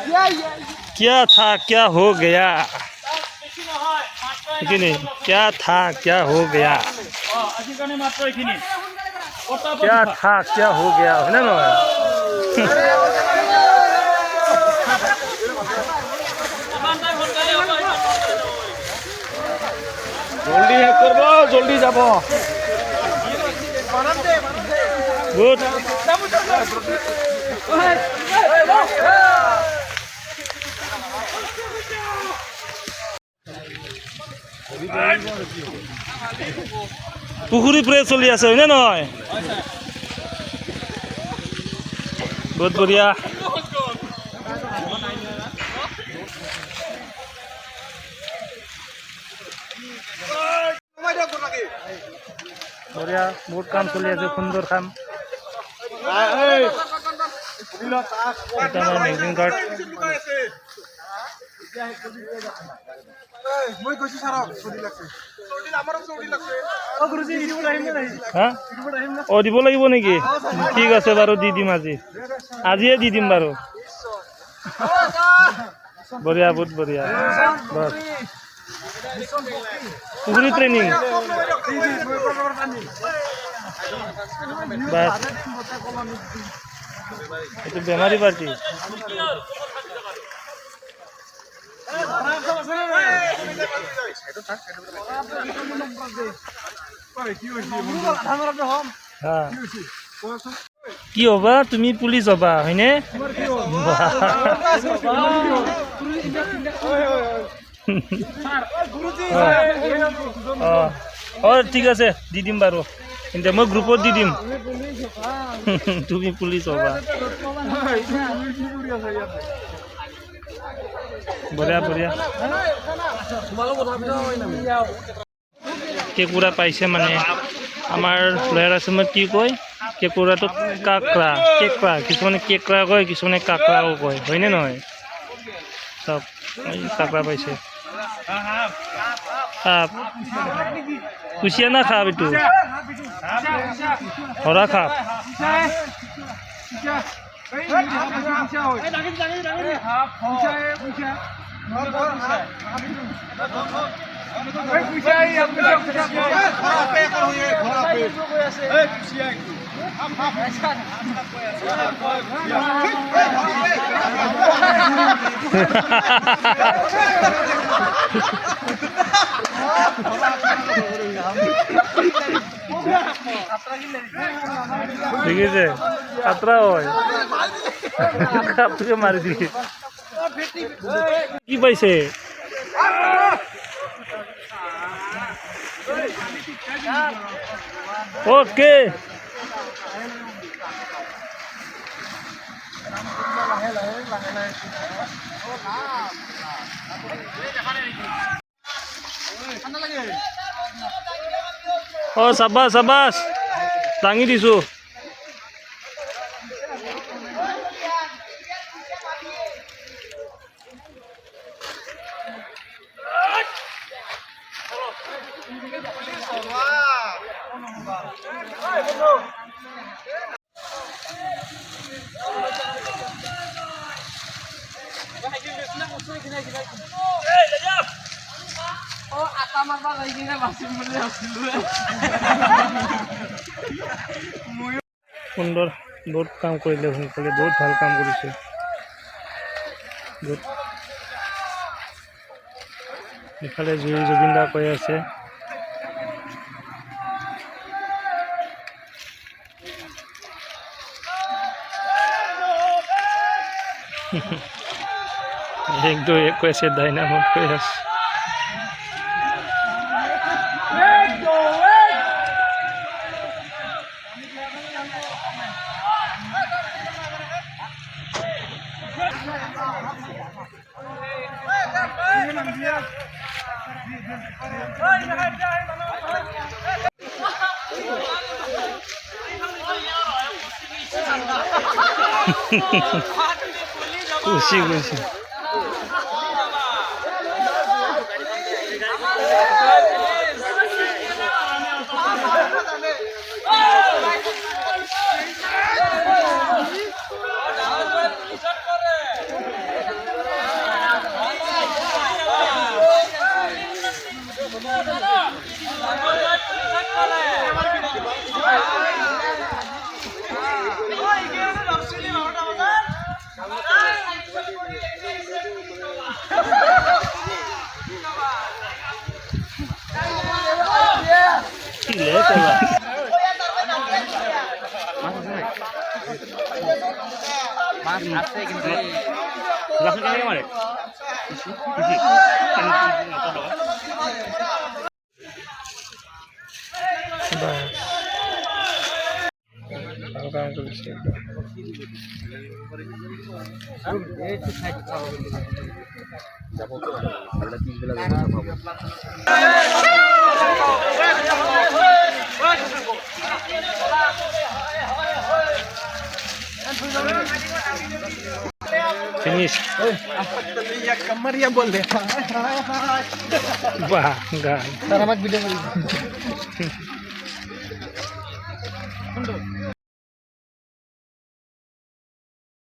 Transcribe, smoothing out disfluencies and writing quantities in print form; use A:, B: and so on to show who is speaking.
A: क्या था क्या हो गया क्या था क्या हो गया क्या था क्या हो गया है ना
B: जल्दी हेक करब जल्दी যাব
A: गुड পুখুৰী প্ৰেছ চলি আছে হয়নে নহয় বহুত বঢ়িয়া বঢ়িয়া বহুত কাম চলি আছে সুন্দৰ কাম এটা আমাৰ মেজিং কাৰ্ড অঁ দিব লাগিব নেকি ঠিক আছে বাৰু দি দিম আজিয়ে দি দিম বাৰু বঢ়িয়া বহুত বঢ়িয়া বছ পুখুৰী ট্ৰেইনিং বাছ এইটো বেমাৰী পাৰ্টি কি হবা তুমি পুলিচ হবা হয়নে ঠিক আছে দি দিম বাৰু কিন্তু মই গ্ৰুপত দি দিম তুমি পুলিচ হবা বঢ়িয়া বঢ়িয়া কেঁকুৰা পাইছে মানে আমাৰ লয়াৰ আছামত কি কয় কেঁকুৰাটো কাকৰা কেঁকৰা কিছুমানে কেঁকৰা কয় কিছুমানে কাকৰাও কয় হয়নে নহয় চব কাকৰা পাইছে সাপ কুচিয়া না সাপ এইটো হৰা সাপ দেখিছে খাতৰা হয় খাপটোকে মাৰি দিয়ে কি পাইছে ওকে অ চাবাছ চাবাছ দাঙি দিছো সুন্দৰ বহুত কাম কৰিলে সোনকালে বহুত ভাল কাম কৰিছে ইফালে জুবিন দা কৈ আছে एक दो एक कैसे डायनामो কৈ আছে खुशी खुशी বাস কাম করেছে फिनिश
B: कमर या बोल दे
A: वाह गान
B: वीडियो